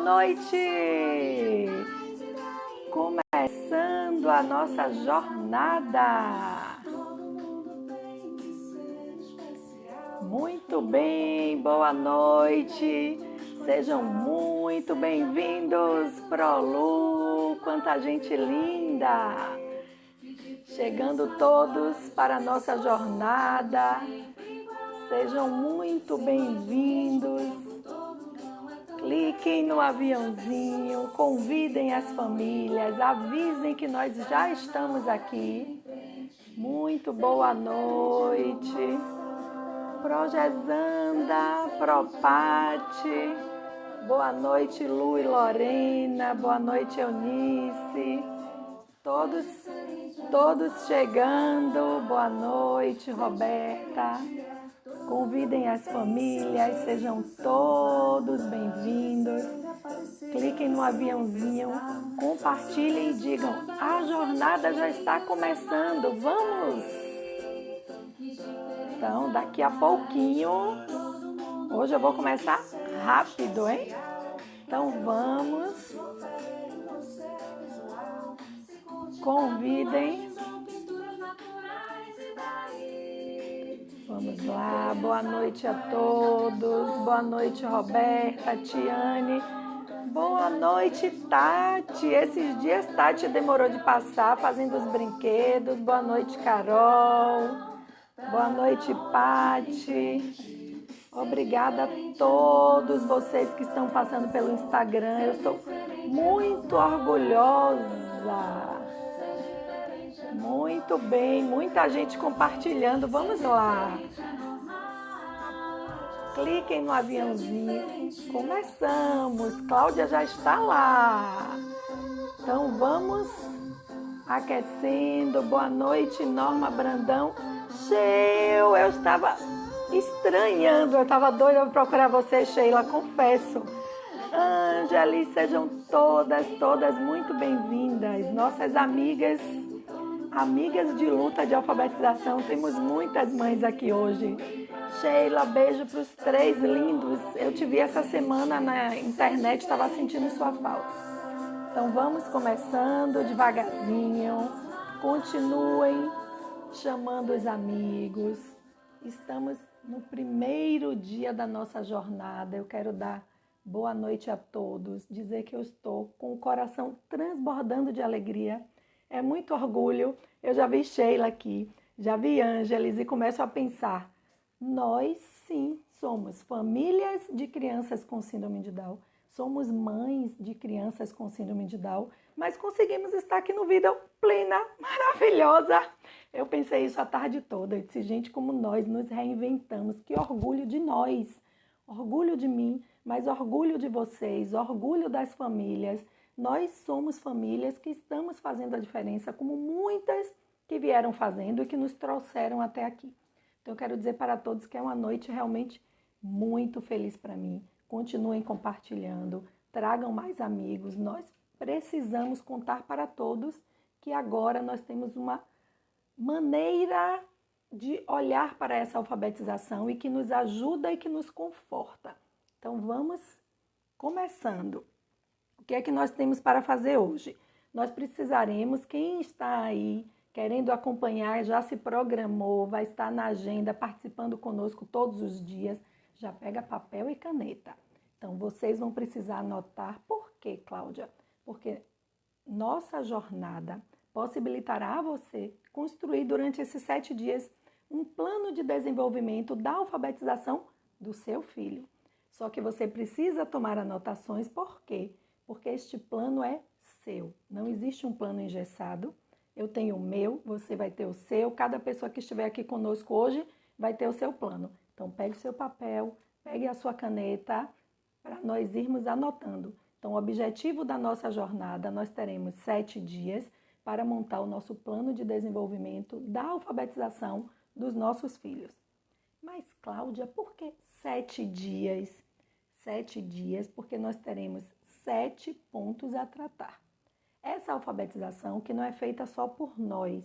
noite! Começando a nossa jornada. Muito bem, boa noite. Sejam muito bem-vindos, Prolu, quanta gente linda! Chegando todos para a nossa jornada. Sejam muito bem-vindos. Cliquem no aviãozinho, convidem as famílias, avisem que nós já estamos aqui. Muito boa noite. Progesanda, Propati, boa noite Lu e Lorena, boa noite Eunice. Todos chegando, boa noite Roberta. Convidem as famílias, sejam todos bem-vindos. Cliquem no aviãozinho, compartilhem e digam: a jornada já está começando, vamos! Então, daqui a pouquinho, hoje eu vou começar rápido, hein? Então, vamos. Convidem. Vamos lá, boa noite a todos, boa noite Roberta, Tiane, boa noite Tati, esses dias Tati demorou de passar fazendo os brinquedos, boa noite Carol, boa noite Pati, obrigada a todos vocês que estão passando pelo Instagram, eu estou muito orgulhosa. Muito bem, muita gente compartilhando. Vamos lá. Cliquem no aviãozinho. Começamos. Cláudia já está lá. Então vamos aquecendo. Boa noite, Norma Brandão. Eu estava estranhando. Eu estava doida para procurar você, Sheila, confesso. Angeli, sejam todas muito bem-vindas. Nossas amigas de luta de alfabetização, temos muitas mães aqui hoje. Sheila, beijo para os três lindos. Eu te vi essa semana na internet, estava sentindo sua falta. Então vamos começando devagarzinho. Continuem chamando os amigos. Estamos no primeiro dia da nossa jornada. Eu quero dar boa noite a todos, dizer que eu estou com o coração transbordando de alegria. É muito orgulho. Eu já vi Sheila aqui, já vi Ângeles e começo a pensar, nós sim somos famílias de crianças com síndrome de Down, somos mães de crianças com síndrome de Down, mas conseguimos estar aqui no Vida Plena, maravilhosa. Eu pensei isso a tarde toda, eu disse, gente, como nós nos reinventamos, que orgulho de nós, orgulho de mim, mas orgulho de vocês, orgulho das famílias. Nós somos famílias que estamos fazendo a diferença, como muitas que vieram fazendo e que nos trouxeram até aqui. Então, eu quero dizer para todos que é uma noite realmente muito feliz para mim. Continuem compartilhando, tragam mais amigos. Nós precisamos contar para todos que agora nós temos uma maneira de olhar para essa alfabetização e que nos ajuda e que nos conforta. Então, vamos começando. O que é que nós temos para fazer hoje? Nós precisaremos, quem está aí querendo acompanhar, já se programou, vai estar na agenda, participando conosco todos os dias, já pega papel e caneta. Então, vocês vão precisar anotar. Por quê, Cláudia? Porque nossa jornada possibilitará a você construir durante esses 7 dias um plano de desenvolvimento da alfabetização do seu filho. Só que você precisa tomar anotações, por quê? Porque este plano é seu. Não existe um plano engessado. Eu tenho o meu, você vai ter o seu. Cada pessoa que estiver aqui conosco hoje vai ter o seu plano. Então, pegue o seu papel, pegue a sua caneta para nós irmos anotando. Então, o objetivo da nossa jornada, nós teremos 7 dias para montar o nosso plano de desenvolvimento da alfabetização dos nossos filhos. Mas, Cláudia, por que 7 dias? 7 dias, porque nós teremos 7 pontos a tratar. Essa alfabetização que não é feita só por nós.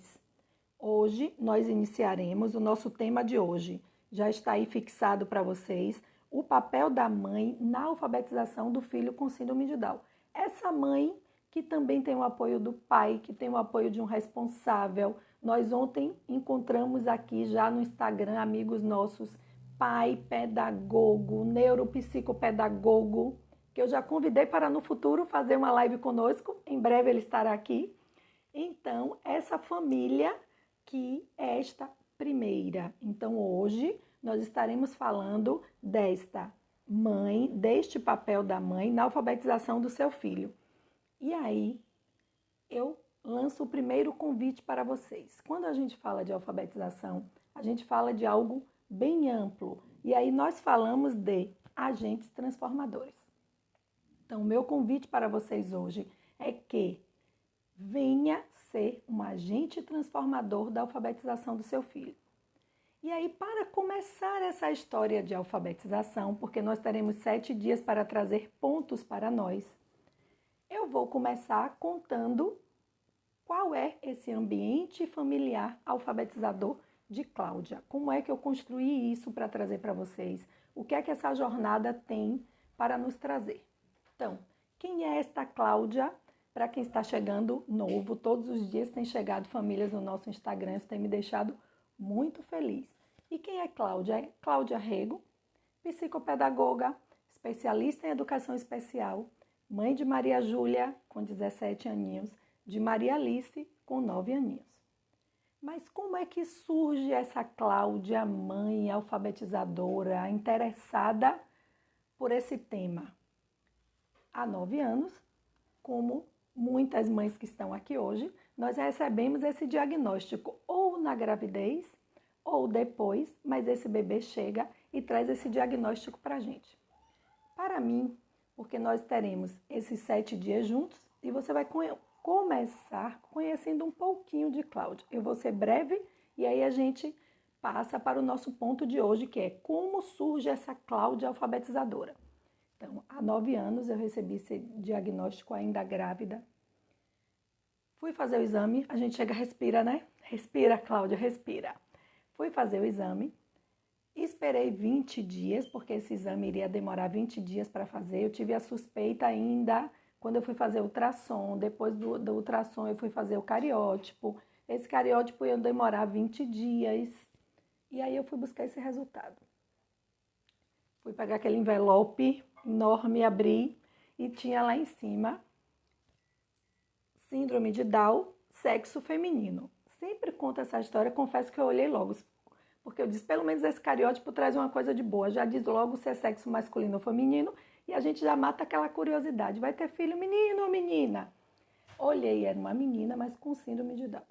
Hoje nós iniciaremos o nosso tema de hoje. Já está aí fixado para vocês o papel da mãe na alfabetização do filho com síndrome de Down. Essa mãe que também tem o apoio do pai, que tem o apoio de um responsável. Nós ontem encontramos aqui já no Instagram amigos nossos, pai pedagogo, neuropsicopedagogo, que eu já convidei para no futuro fazer uma live conosco, em breve ele estará aqui. Então, essa família que é esta primeira. Então, hoje nós estaremos falando desta mãe, deste papel da mãe na alfabetização do seu filho. E aí, eu lanço o primeiro convite para vocês. Quando a gente fala de alfabetização, a gente fala de algo bem amplo. E aí nós falamos de agentes transformadores. Então, o meu convite para vocês hoje é que venha ser um agente transformador da alfabetização do seu filho. E aí, para começar essa história de alfabetização, porque nós teremos 7 dias para trazer pontos para nós, eu vou começar contando qual é esse ambiente familiar alfabetizador de Cláudia. Como é que eu construí isso para trazer para vocês? O que é que essa jornada tem para nos trazer? Então, quem é esta Cláudia? Para quem está chegando novo, todos os dias tem chegado famílias no nosso Instagram, isso tem me deixado muito feliz. E quem é Cláudia? É Cláudia Rego, psicopedagoga, especialista em educação especial, mãe de Maria Júlia, com 17 aninhos, de Maria Alice, com 9 aninhos. Mas como é que surge essa Cláudia, mãe alfabetizadora, interessada por esse tema? Há 9 anos, como muitas mães que estão aqui hoje, nós recebemos esse diagnóstico ou na gravidez ou depois, mas esse bebê chega e traz esse diagnóstico para a gente. Para mim, porque nós teremos esses 7 dias juntos e você vai começar conhecendo um pouquinho de Cláudia. Eu vou ser breve e aí a gente passa para o nosso ponto de hoje, que é como surge essa Cláudia alfabetizadora. Então, há 9 anos eu recebi esse diagnóstico ainda grávida. Fui fazer o exame, a gente chega, respira, né? Respira, Cláudia, respira. Fui fazer o exame, esperei 20 dias, porque esse exame iria demorar 20 dias para fazer. Eu tive a suspeita ainda quando eu fui fazer o ultrassom. Depois do ultrassom eu fui fazer o cariótipo. Esse cariótipo ia demorar 20 dias. E aí eu fui buscar esse resultado. Fui pegar aquele envelope enorme, abri e tinha lá em cima síndrome de Down, sexo feminino. Sempre conto essa história, confesso que eu olhei logo, porque eu disse, pelo menos esse cariótipo traz uma coisa de boa, já diz logo se é sexo masculino ou feminino e a gente já mata aquela curiosidade, vai ter filho menino ou menina? Olhei, era uma menina, mas com síndrome de Down.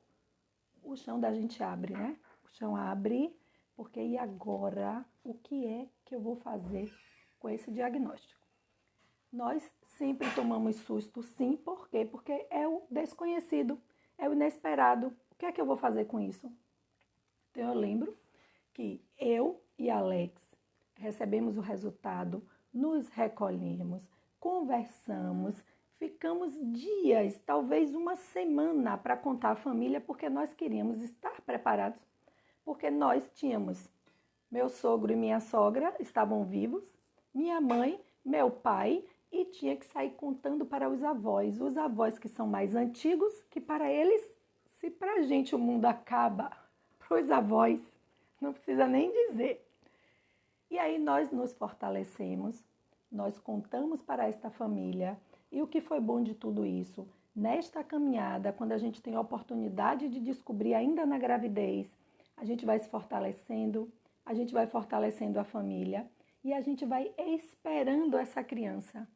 O chão da gente abre, né? O chão abre, porque e agora? O que é que eu vou fazer com esse diagnóstico? Nós sempre tomamos susto, sim, por quê? Porque é o desconhecido, é o inesperado. O que é que eu vou fazer com isso? Então, eu lembro que eu e Alex recebemos o resultado, nos recolhemos, conversamos, ficamos dias, talvez uma semana para contar à família, porque nós queríamos estar preparados, porque nós tínhamos, meu sogro e minha sogra estavam vivos, minha mãe, meu pai, e tinha que sair contando para os avós que são mais antigos, que para eles, se para a gente o mundo acaba, para os avós, não precisa nem dizer. E aí nós nos fortalecemos, nós contamos para esta família, e o que foi bom de tudo isso? Nesta caminhada, quando a gente tem a oportunidade de descobrir ainda na gravidez, a gente vai se fortalecendo, a gente vai fortalecendo a família, e a gente vai esperando essa criança.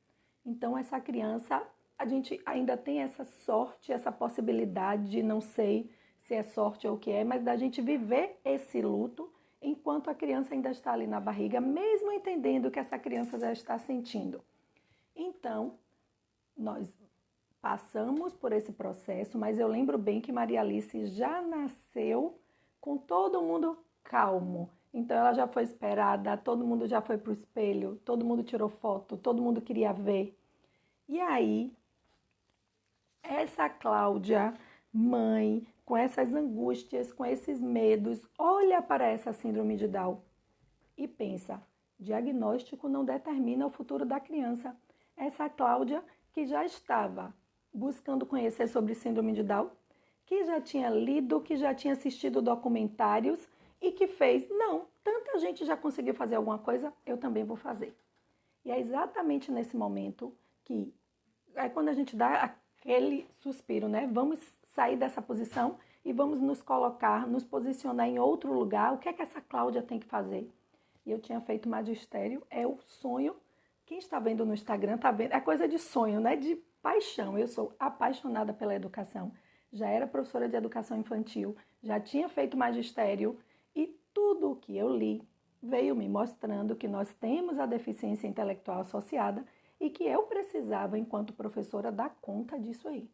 Então, essa criança, a gente ainda tem essa sorte, essa possibilidade de, não sei se é sorte ou o que é, mas da gente viver esse luto enquanto a criança ainda está ali na barriga, mesmo entendendo o que essa criança já está sentindo. Então, nós passamos por esse processo, mas eu lembro bem que Maria Alice já nasceu com todo mundo calmo. Então, ela já foi esperada, todo mundo já foi para o espelho, todo mundo tirou foto, todo mundo queria ver. E aí, essa Cláudia, mãe, com essas angústias, com esses medos, olha para essa síndrome de Down e pensa, Diagnóstico não determina o futuro da criança. Essa Cláudia que já estava buscando conhecer sobre síndrome de Down, que já tinha lido, que já tinha assistido documentários e que fez, não, tanta gente já conseguiu fazer alguma coisa, eu também vou fazer. E é exatamente nesse momento que é quando a gente dá aquele suspiro, né? Vamos sair dessa posição e vamos nos colocar, nos posicionar em outro lugar. O que é que essa Cláudia tem que fazer? E eu tinha feito magistério, é o sonho. Quem está vendo no Instagram está vendo, é coisa de sonho, né? De paixão. Eu sou apaixonada pela educação. Já era professora de educação infantil, já tinha feito magistério e tudo o que eu li veio me mostrando que nós temos a deficiência intelectual associada e que eu precisava, enquanto professora, dar conta disso aí.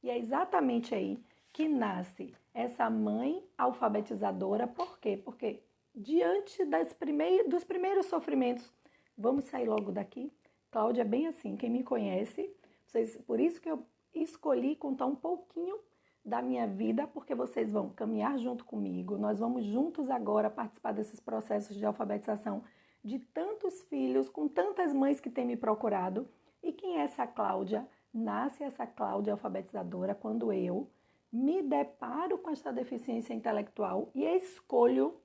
E é exatamente aí que nasce essa mãe alfabetizadora. Por quê? Porque diante dos primeiros sofrimentos, vamos sair logo daqui? Cláudia é bem assim, quem me conhece, por isso que eu escolhi contar um pouquinho da minha vida, porque vocês vão caminhar junto comigo, nós vamos juntos agora participar desses processos de alfabetização de tantos filhos, com tantas mães que têm me procurado. E quem é essa Cláudia? Nasce essa Cláudia alfabetizadora quando eu me deparo com esta deficiência intelectual e escolho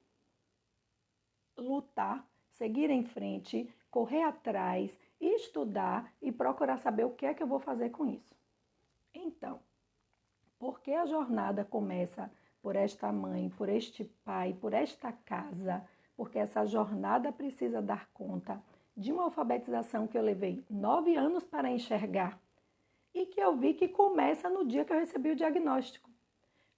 lutar, seguir em frente, correr atrás, estudar e procurar saber o que é que eu vou fazer com isso. Então, por que a jornada começa por esta mãe, por este pai, por esta casa? Porque essa jornada precisa dar conta de uma alfabetização que eu levei 9 anos para enxergar e que eu vi que começa no dia que eu recebi o diagnóstico.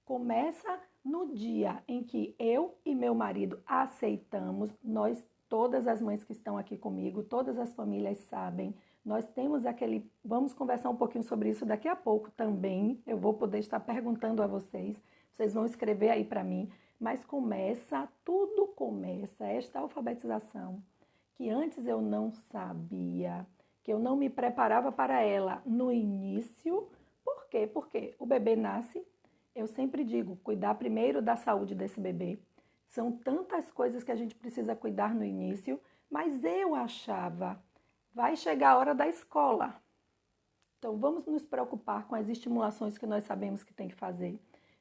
Começa no dia em que eu e meu marido aceitamos, nós, todas as mães que estão aqui comigo, todas as famílias sabem, nós temos aquele... Vamos conversar um pouquinho sobre isso daqui a pouco também, eu vou poder estar perguntando a vocês, vocês vão escrever aí para mim, mas tudo começa, esta alfabetização, que antes eu não sabia, que eu não me preparava para ela no início. Por quê? Porque o bebê nasce, eu sempre digo, cuidar primeiro da saúde desse bebê. São tantas coisas que a gente precisa cuidar no início, mas eu achava, vai chegar a hora da escola. Então vamos nos preocupar com as estimulações que nós sabemos que tem que fazer.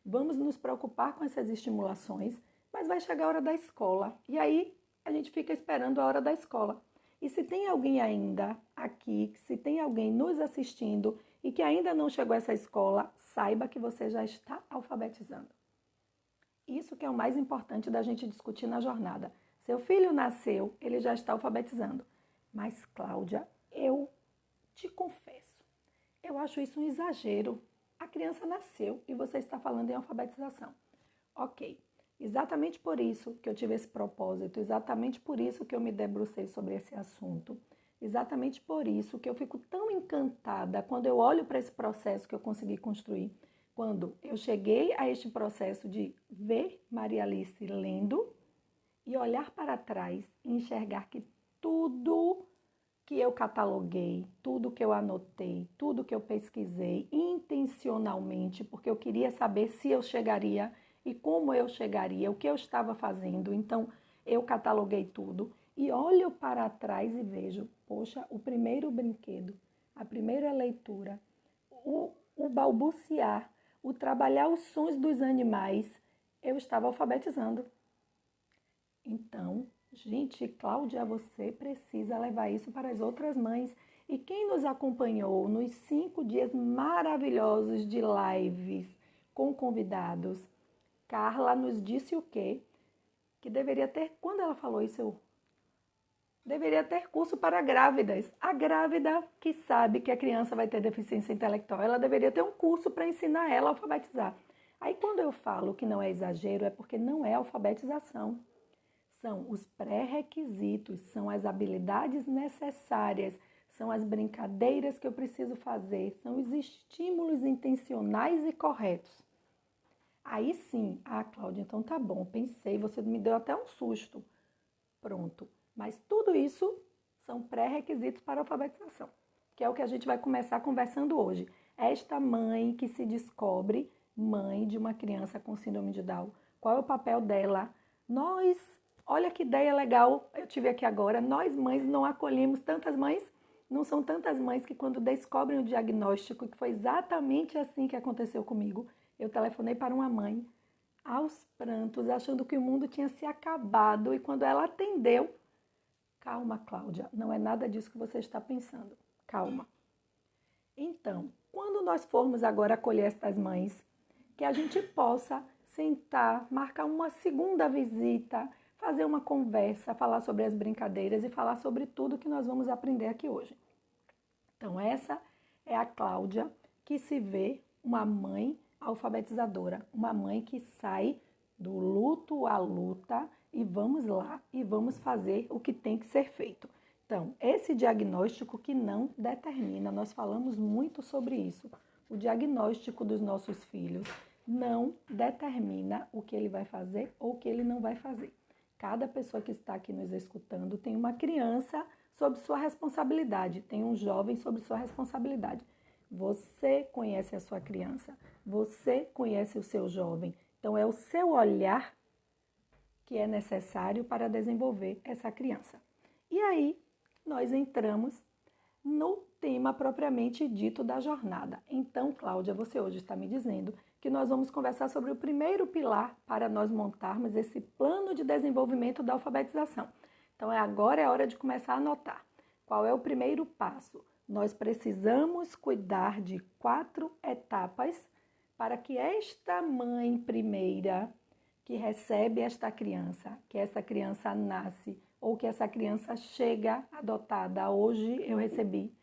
Vamos nos preocupar com essas estimulações, mas vai chegar a hora da escola. E aí a gente fica esperando a hora da escola. E se tem alguém ainda aqui, se tem alguém nos assistindo e que ainda não chegou a essa escola, saiba que você já está alfabetizando. Isso que é o mais importante da gente discutir na jornada. Seu filho nasceu, ele já está alfabetizando. Mas, Cláudia, eu te confesso, eu acho isso um exagero. A criança nasceu e você está falando em alfabetização. Ok, exatamente por isso que eu tive esse propósito, exatamente por isso que eu me debrucei sobre esse assunto, exatamente por isso que eu fico tão encantada quando eu olho para esse processo que eu consegui construir. Quando eu cheguei a este processo de ver Maria Alice lendo e olhar para trás e enxergar que tudo que eu cataloguei, tudo que eu anotei, tudo que eu pesquisei intencionalmente, porque eu queria saber se eu chegaria e como eu chegaria, o que eu estava fazendo. Então, eu cataloguei tudo e olho para trás e vejo, poxa, o primeiro brinquedo, a primeira leitura, o balbuciar, o trabalhar os sons dos animais, eu estava alfabetizando. Então, gente, Cláudia, você precisa levar isso para as outras mães. E quem nos acompanhou nos 5 dias maravilhosos de lives com convidados, Carla nos disse o quê? Que deveria ter, quando ela falou isso, deveria ter curso para grávidas. A grávida que sabe que a criança vai ter deficiência intelectual, ela deveria ter um curso para ensinar ela a alfabetizar. Aí quando eu falo que não é exagero, é porque não é alfabetização. São os pré-requisitos, são as habilidades necessárias, são as brincadeiras que eu preciso fazer, são os estímulos intencionais e corretos. Aí sim, Cláudia, então tá bom, pensei, você me deu até um susto. Pronto. Mas tudo isso são pré-requisitos para a alfabetização, que é o que a gente vai começar conversando hoje. Esta mãe que se descobre mãe de uma criança com síndrome de Down, qual é o papel dela? Nós Olha que ideia legal eu tive aqui agora. Nós mães não acolhemos tantas mães, não são tantas mães que quando descobrem o diagnóstico, que foi exatamente assim que aconteceu comigo, eu telefonei para uma mãe aos prantos, achando que o mundo tinha se acabado, e quando ela atendeu, calma, Cláudia, não é nada disso que você está pensando. Calma. Então, quando nós formos agora acolher estas mães, que a gente possa sentar, marcar uma segunda visita, fazer uma conversa, falar sobre as brincadeiras e falar sobre tudo que nós vamos aprender aqui hoje. Então, essa é a Cláudia que se vê uma mãe alfabetizadora, uma mãe que sai do luto à luta e vamos lá e vamos fazer o que tem que ser feito. Então, esse diagnóstico que não determina, nós falamos muito sobre isso. O diagnóstico dos nossos filhos não determina o que ele vai fazer ou o que ele não vai fazer. Cada pessoa que está aqui nos escutando tem uma criança sob sua responsabilidade, tem um jovem sob sua responsabilidade. Você conhece a sua criança, você conhece o seu jovem. Então, é o seu olhar que é necessário para desenvolver essa criança. E aí, nós entramos no tema propriamente dito da jornada. Então, Cláudia, você hoje está me dizendo que nós vamos conversar sobre o primeiro pilar para nós montarmos esse plano de desenvolvimento da alfabetização. Então, agora é a hora de começar a anotar. Qual é o primeiro passo? Nós precisamos cuidar de 4 etapas para que esta mãe primeira que recebe esta criança, que essa criança nasce ou que essa criança chega adotada. Hoje eu recebi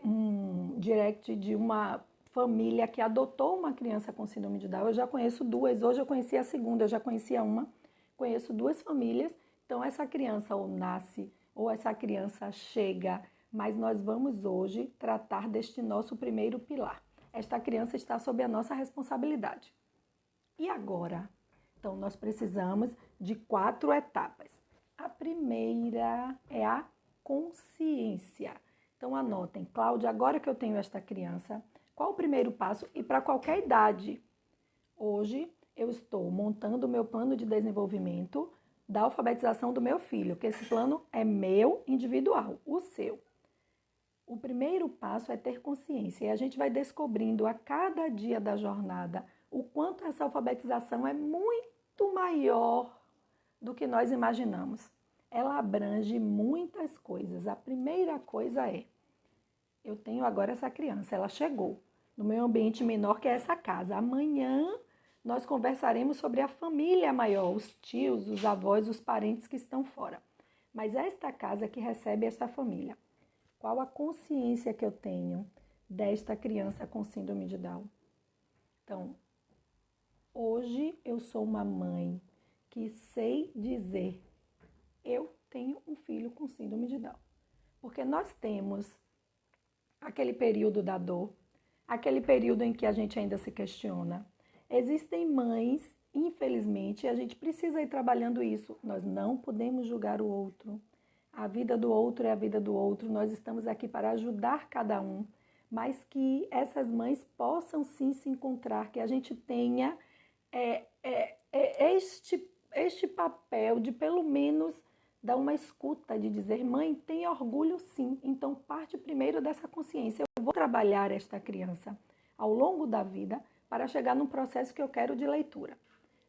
um direct de uma família que adotou uma criança com síndrome de Down. Eu já conheço 2, hoje eu conheci a segunda, eu já conhecia uma, conheço 2 famílias. Então essa criança ou nasce ou essa criança chega, mas nós vamos hoje tratar deste nosso primeiro pilar. Esta criança está sob a nossa responsabilidade. E agora? Então, nós precisamos de 4 etapas. A primeira é a consciência. Então, anotem, Cláudia, agora que eu tenho esta criança, qual o primeiro passo? E para qualquer idade. Hoje, eu estou montando o meu plano de desenvolvimento da alfabetização do meu filho, que esse plano é meu, individual, o seu. O primeiro passo é ter consciência, e a gente vai descobrindo a cada dia da jornada o quanto essa alfabetização é muito maior do que nós imaginamos. Ela abrange muitas coisas. A primeira coisa é, eu tenho agora essa criança, ela chegou no meu ambiente menor, que é essa casa. Amanhã nós conversaremos sobre a família maior, os tios, os avós, os parentes que estão fora. Mas é esta casa que recebe esta família. Qual a consciência que eu tenho desta criança com síndrome de Down? Então, hoje eu sou uma mãe que sei dizer, eu tenho um filho com síndrome de Down. Porque nós temos aquele período da dor, aquele período em que a gente ainda se questiona. Existem mães, infelizmente, e a gente precisa ir trabalhando isso. Nós não podemos julgar o outro. A vida do outro é a vida do outro. Nós estamos aqui para ajudar cada um, mas que essas mães possam sim se encontrar, que a gente tenha este papel de pelo menos dar uma escuta, de dizer, mãe, tem orgulho sim. Então parte primeiro dessa consciência. Eu vou trabalhar esta criança ao longo da vida para chegar num processo que eu quero de leitura.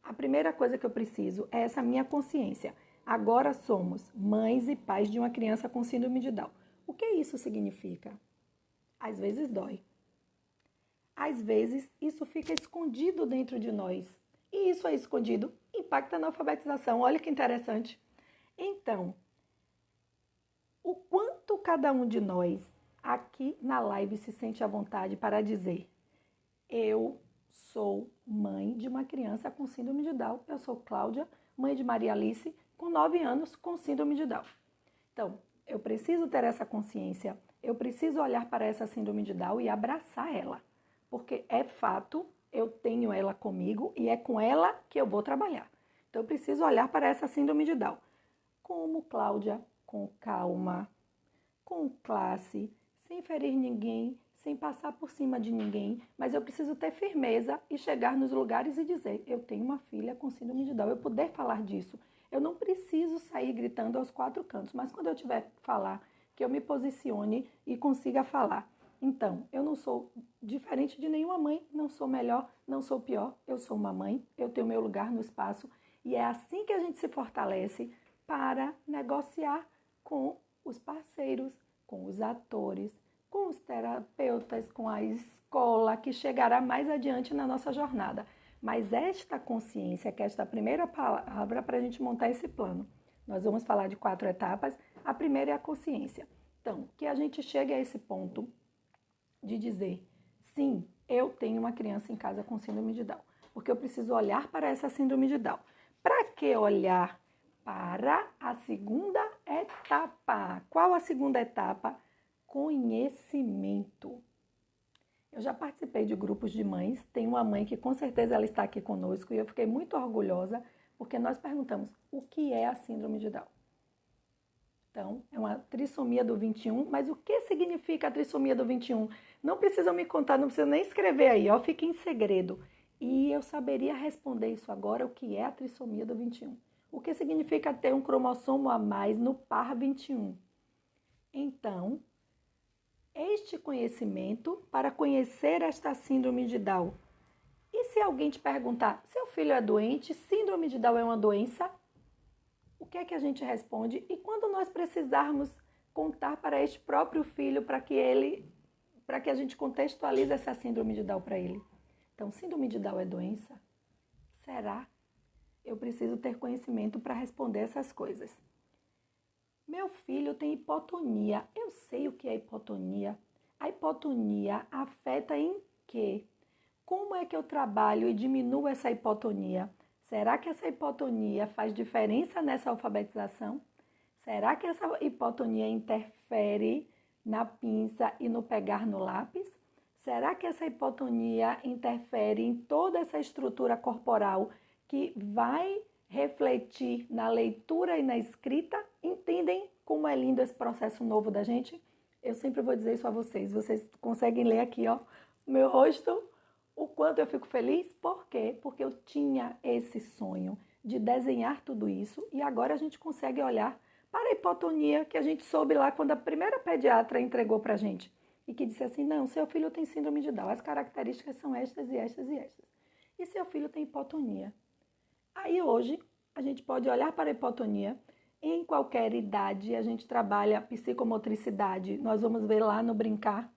A primeira coisa que eu preciso é essa minha consciência. Agora somos mães e pais de uma criança com síndrome de Down. O que isso significa? Às vezes dói. Às vezes isso fica escondido dentro de nós. E isso aí escondido impacta na alfabetização. Olha que interessante. Então, o quanto cada um de nós aqui na live se sente à vontade para dizer, eu sou mãe de uma criança com síndrome de Down. Eu sou Cláudia, mãe de Maria Alice, com 9 anos, com síndrome de Down. Então, eu preciso ter essa consciência, eu preciso olhar para essa síndrome de Down e abraçar ela. Porque é fato, eu tenho ela comigo e é com ela que eu vou trabalhar. Então, eu preciso olhar para essa síndrome de Down. Como, Cláudia? Com calma, com classe, sem ferir ninguém, sem passar por cima de ninguém, mas eu preciso ter firmeza e chegar nos lugares e dizer, eu tenho uma filha com síndrome de Down, eu poder falar disso, Eu não preciso sair gritando aos quatro cantos, mas quando eu tiver que falar, que eu me posicione e consiga falar. Então, eu não sou diferente de nenhuma mãe, não sou melhor, não sou pior, eu sou uma mãe, eu tenho meu lugar no espaço e é assim que a gente se fortalece para negociar com os parceiros, com os atores, com os terapeutas, com a escola que chegará mais adiante na nossa jornada. Mas esta consciência, que é esta primeira palavra para a gente montar esse plano. Nós vamos falar de 4 etapas. A primeira é a consciência. Então, que a gente chegue a esse ponto de dizer, sim, eu tenho uma criança em casa com síndrome de Down, porque eu preciso olhar para essa síndrome de Down. Para que olhar para a segunda etapa? Qual a segunda etapa? Conhecimento. Eu já participei de grupos de mães, tem uma mãe que com certeza ela está aqui conosco e eu fiquei muito orgulhosa porque nós perguntamos o que é a síndrome de Down. Então, é uma trissomia do 21, mas o que significa a trissomia do 21? Não precisam me contar, não precisam nem escrever aí, ó, fica em segredo. E eu saberia responder isso agora, o que é a trissomia do 21. O que significa ter um cromossomo a mais no par 21? Então, este conhecimento para conhecer esta síndrome de Down. E se alguém te perguntar, seu filho é doente, síndrome de Down é uma doença? O que é que a gente responde? E quando nós precisarmos contar para este próprio filho para que a gente contextualize essa síndrome de Down para ele? Então, síndrome de Down é doença? Será? Eu preciso ter conhecimento para responder essas coisas. Meu filho tem hipotonia. Eu sei o que é hipotonia. A hipotonia afeta em quê? Como é que eu trabalho e diminuo essa hipotonia? Será que essa hipotonia faz diferença nessa alfabetização? Será que essa hipotonia interfere na pinça e no pegar no lápis? Será que essa hipotonia interfere em toda essa estrutura corporal que vai refletir na leitura e na escrita? Entendem como é lindo esse processo novo da gente? Eu sempre vou dizer isso a vocês. Vocês conseguem ler aqui, ó, meu rosto, o quanto eu fico feliz? Por quê? Porque eu tinha esse sonho de desenhar tudo isso e agora a gente consegue olhar para a hipotonia que a gente soube lá quando a primeira pediatra entregou para a gente e que disse assim, não, seu filho tem síndrome de Down, as características são estas e estas e estas. E seu filho tem hipotonia. Aí hoje a gente pode olhar para a hipotonia, em qualquer idade a gente trabalha psicomotricidade, nós vamos ver lá no brincar,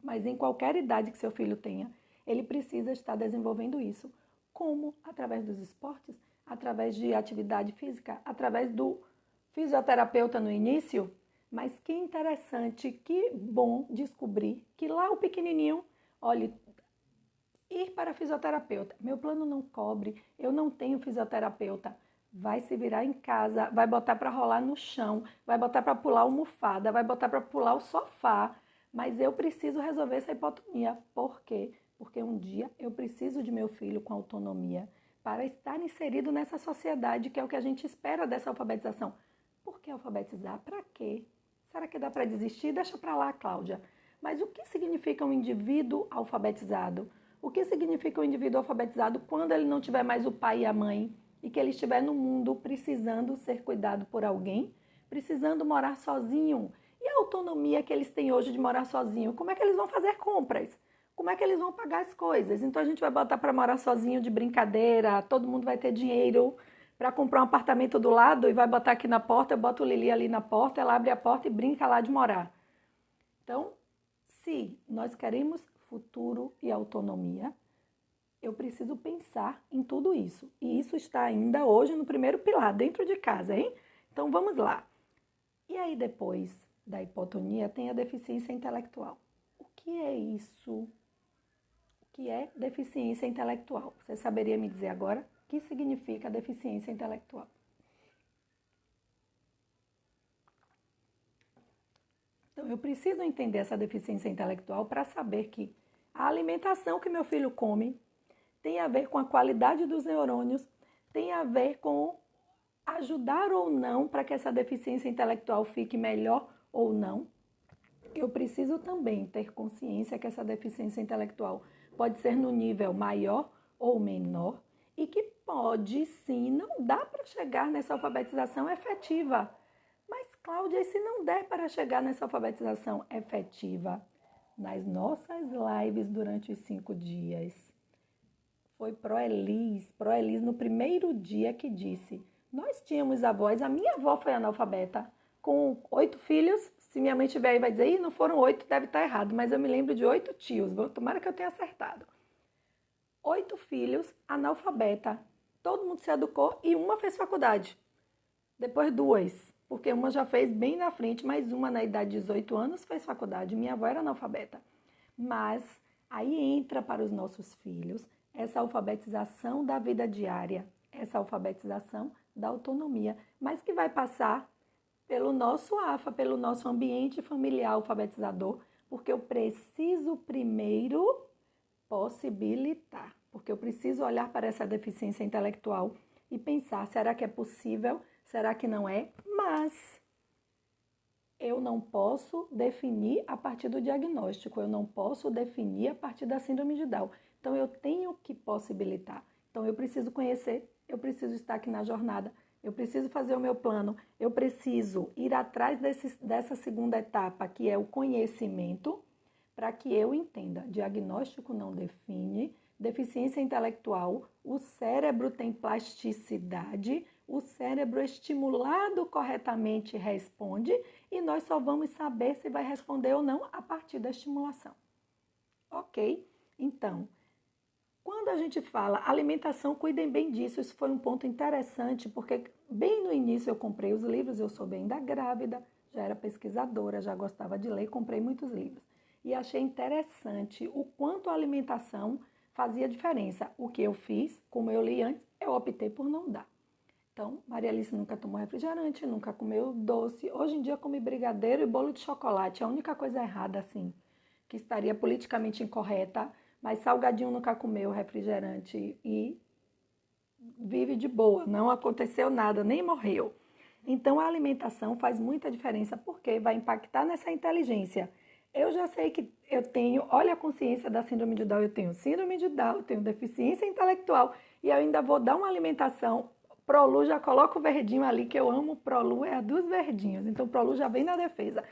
mas em qualquer idade que seu filho tenha, ele precisa estar desenvolvendo isso. Como? Através dos esportes, através de atividade física, através do fisioterapeuta no início. Mas que interessante, que bom descobrir que lá o pequenininho, olha, ir para fisioterapeuta. Meu plano não cobre, eu não tenho fisioterapeuta. Vai se virar em casa, vai botar para rolar no chão, vai botar para pular a almofada, vai botar para pular o sofá. Mas eu preciso resolver essa hipotonia. Por quê? Porque um dia eu preciso de meu filho com autonomia para estar inserido nessa sociedade, que é o que a gente espera dessa alfabetização. Por que alfabetizar? Para quê? Será que dá para desistir? Deixa para lá, Cláudia. Mas o que significa um indivíduo alfabetizado? O que significa um indivíduo alfabetizado quando ele não tiver mais o pai e a mãe e que ele estiver no mundo precisando ser cuidado por alguém, precisando morar sozinho? E a autonomia que eles têm hoje de morar sozinho? Como é que eles vão fazer compras? Como é que eles vão pagar as coisas? Então a gente vai botar para morar sozinho de brincadeira, todo mundo vai ter dinheiro para comprar um apartamento do lado e vai botar aqui na porta, eu boto o Lili ali na porta, ela abre a porta e brinca lá de morar. Então, se nós queremos futuro e autonomia, eu preciso pensar em tudo isso. E isso está ainda hoje no primeiro pilar, dentro de casa, hein? Então vamos lá. E aí depois da hipotonia tem a deficiência intelectual. O que é isso? O que é deficiência intelectual? Você saberia me dizer agora o que significa deficiência intelectual? Então eu preciso entender essa deficiência intelectual para saber que a alimentação que meu filho come tem a ver com a qualidade dos neurônios, tem a ver com ajudar ou não para que essa deficiência intelectual fique melhor ou não. Eu preciso também ter consciência que essa deficiência intelectual pode ser no nível maior ou menor e que pode sim, não dá para chegar nessa alfabetização efetiva. Mas, Cláudia, e se não der para chegar nessa alfabetização efetiva? Nas nossas lives durante os 5 dias, foi Proelis no primeiro dia que disse, nós tínhamos avós, a minha avó foi analfabeta, com 8 filhos, se minha mãe estiver aí vai dizer, não foram 8, deve estar errado, mas eu me lembro de 8 tios, tomara que eu tenha acertado. 8 filhos, analfabeta, todo mundo se educou e uma fez faculdade, depois 2, porque uma já fez bem na frente, mas uma na idade de 18 anos fez faculdade, minha avó era analfabeta. Mas aí entra para os nossos filhos essa alfabetização da vida diária, essa alfabetização da autonomia, mas que vai passar pelo nosso AFA, pelo nosso ambiente familiar alfabetizador, porque eu preciso primeiro possibilitar, porque eu preciso olhar para essa deficiência intelectual e pensar, será que é possível? Será que não é? Mas eu não posso definir a partir do diagnóstico, eu não posso definir a partir da síndrome de Down. Então, eu tenho que possibilitar. Então, eu preciso conhecer, eu preciso estar aqui na jornada, eu preciso fazer o meu plano, eu preciso ir atrás dessa segunda etapa, que é o conhecimento, para que eu entenda. Diagnóstico não define, deficiência intelectual, o cérebro tem plasticidade, o cérebro estimulado corretamente responde e nós só vamos saber se vai responder ou não a partir da estimulação. Ok? Então, quando a gente fala alimentação, cuidem bem disso. Isso foi um ponto interessante, porque bem no início eu comprei os livros, eu sou bem da grávida, já era pesquisadora, já gostava de ler, comprei muitos livros. E achei interessante o quanto a alimentação fazia diferença. O que eu fiz, como eu li antes, eu optei por não dar. Então, Maria Alice nunca tomou refrigerante, nunca comeu doce. Hoje em dia come brigadeiro e bolo de chocolate. É a única coisa errada, assim, que estaria politicamente incorreta. Mas salgadinho nunca comeu refrigerante e vive de boa. Não aconteceu nada, nem morreu. Então, a alimentação faz muita diferença porque vai impactar nessa inteligência. Eu já sei que eu tenho, olha a consciência da síndrome de Down, eu tenho síndrome de Down, eu tenho deficiência intelectual e eu ainda vou dar uma alimentação. Prolu, já coloca o verdinho ali, que eu amo Prolu, é a dos verdinhos. Então, Prolu já vem na defesa.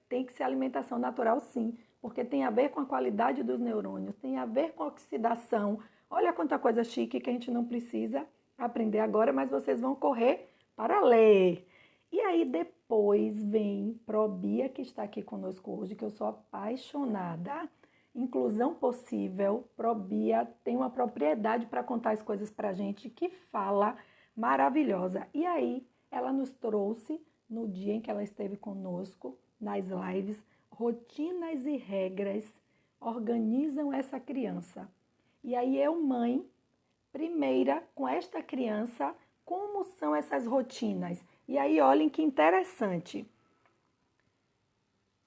Tem que ser alimentação natural, sim, porque tem a ver com a qualidade dos neurônios, tem a ver com a oxidação. Olha quanta coisa chique que a gente não precisa aprender agora, mas vocês vão correr para ler. E aí depois vem Probia, que está aqui conosco hoje, que eu sou apaixonada. Inclusão possível. Probia tem uma propriedade para contar as coisas para a gente que fala maravilhosa. E aí ela nos trouxe, no dia em que ela esteve conosco, nas lives, rotinas e regras organizam essa criança. E aí eu, mãe, primeira, com esta criança, como são essas rotinas? E aí, olhem que interessante.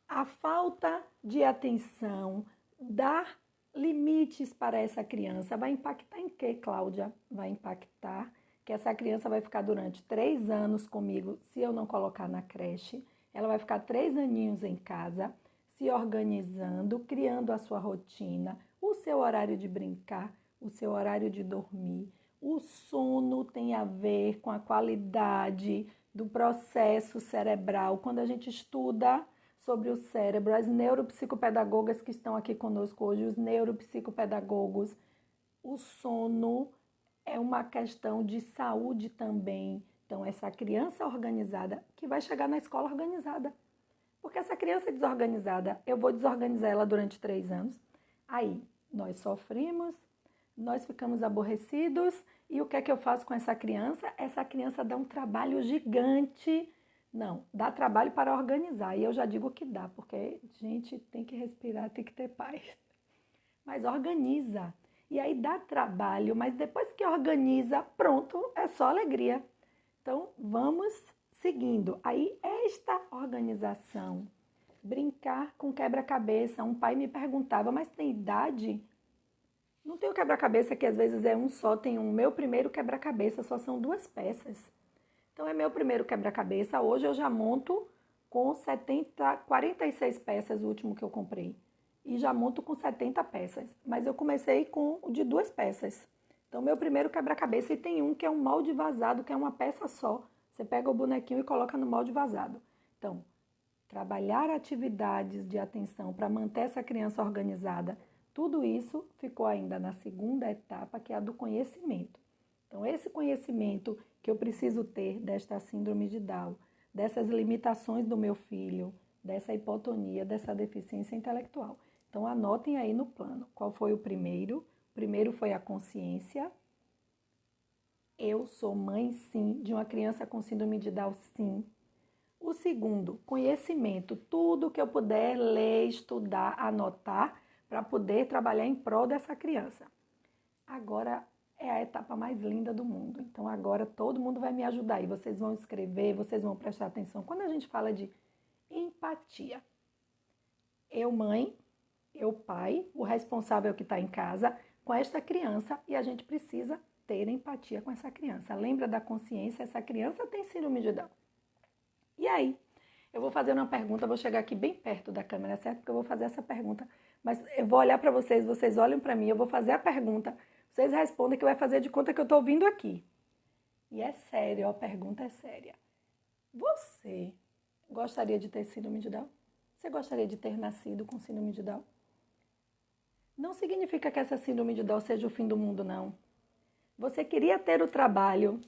A falta de atenção, dar limites para essa criança, vai impactar em quê, Cláudia? Vai impactar que essa criança vai ficar durante 3 anos comigo, se eu não colocar na creche. Ela vai ficar 3 aninhos em casa, se organizando, criando a sua rotina, o seu horário de brincar, o seu horário de dormir. O sono tem a ver com a qualidade do processo cerebral. Quando a gente estuda sobre o cérebro, as neuropsicopedagogas que estão aqui conosco hoje, os neuropsicopedagogos, o sono é uma questão de saúde também. Então, essa criança organizada que vai chegar na escola organizada. Porque essa criança desorganizada, eu vou desorganizar ela durante 3 anos. Aí, nós sofrimos, nós ficamos aborrecidos e o que é que eu faço com essa criança? Essa criança dá um trabalho gigante. Não, dá trabalho para organizar. E eu já digo que dá, porque, gente, tem que respirar, tem que ter paz. Mas organiza. E aí dá trabalho, mas depois que organiza, pronto, é só alegria. Então, vamos seguindo. Aí, esta organização, brincar com quebra-cabeça. Um pai me perguntava, mas tem idade? Não tem o quebra-cabeça que às vezes é um só, tem um meu primeiro quebra-cabeça, só são 2 peças. Então é meu primeiro quebra-cabeça, hoje eu já monto com 46 peças, o último que eu comprei. E já monto com 70 peças, mas eu comecei com o de 2 peças. Então, meu primeiro quebra-cabeça, e tem um que é um molde vazado, que é uma peça só. Você pega o bonequinho e coloca no molde vazado. Então, trabalhar atividades de atenção para manter essa criança organizada, tudo isso ficou ainda na segunda etapa, que é a do conhecimento. Então, esse conhecimento que eu preciso ter desta síndrome de Down, dessas limitações do meu filho, dessa hipotonia, dessa deficiência intelectual. Então, anotem aí no plano. Qual foi o primeiro? O primeiro foi a consciência. Eu sou mãe, sim, de uma criança com síndrome de Down, sim. O segundo, conhecimento. Tudo que eu puder ler, estudar, anotar, para poder trabalhar em prol dessa criança. Agora é a etapa mais linda do mundo. Então, agora todo mundo vai me ajudar. E vocês vão escrever, vocês vão prestar atenção. Quando a gente fala de empatia, eu, mãe, eu, pai, o responsável que está em casa, com esta criança, e a gente precisa ter empatia com essa criança. Lembra da consciência? Essa criança tem síndrome de Down. E aí? Eu vou fazer uma pergunta, vou chegar aqui bem perto da câmera, certo? Porque eu vou fazer essa pergunta. Mas eu vou olhar para vocês, vocês olham para mim, eu vou fazer a pergunta. Vocês respondem que vai fazer de conta que eu estou ouvindo aqui. E é sério, a pergunta é séria. Você gostaria de ter síndrome de Down? Você gostaria de ter nascido com síndrome de Down? Não significa que essa síndrome de Down seja o fim do mundo, não. Você queria ter o trabalho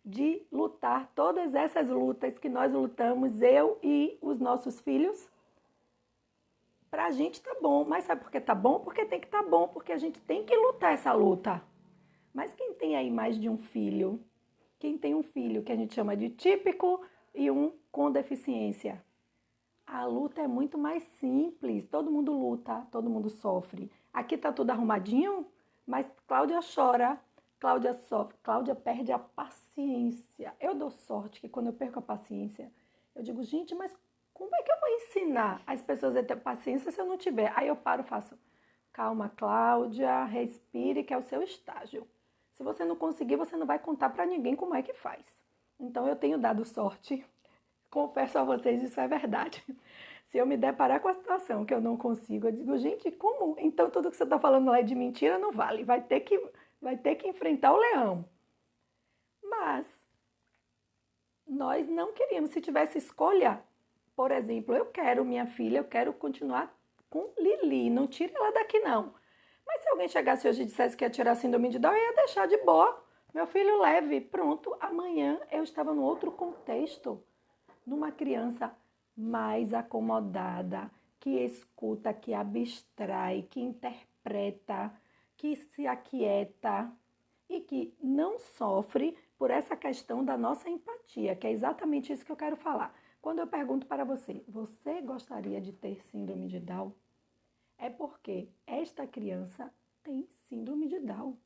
de lutar todas essas lutas que nós lutamos, eu e os nossos filhos? Pra gente tá bom, mas sabe por que tá bom? Porque tem que tá bom, porque a gente tem que lutar essa luta. Mas quem tem aí mais de um filho? Quem tem um filho que a gente chama de típico e um com deficiência? A luta é muito mais simples. Todo mundo luta, todo mundo sofre. Aqui tá tudo arrumadinho, mas Cláudia chora, Cláudia sofre, Cláudia perde a paciência. Eu dou sorte que quando eu perco a paciência, eu digo, gente, mas como é que eu vou ensinar as pessoas a ter paciência se eu não tiver? Aí eu paro e faço, calma, Cláudia, respire, que é o seu estágio. Se você não conseguir, você não vai contar para ninguém como é que faz. Então eu tenho dado sorte. Confesso a vocês, isso é verdade. Se eu me deparar com a situação que eu não consigo, eu digo, gente, como? Então tudo que você está falando lá é de mentira, não vale. Vai ter que enfrentar o leão. Mas nós não queríamos, se tivesse escolha, por exemplo, eu quero minha filha, eu quero continuar com Lili, não tire ela daqui não. Mas se alguém chegasse hoje e dissesse que ia tirar a síndrome de Down, eu ia deixar de boa. Meu filho leve, pronto. Amanhã eu estava num outro contexto, numa criança mais acomodada, que escuta, que abstrai, que interpreta, que se aquieta e que não sofre por essa questão da nossa empatia, que é exatamente isso que eu quero falar. Quando eu pergunto para você, você gostaria de ter síndrome de Down? É porque esta criança tem síndrome de Down.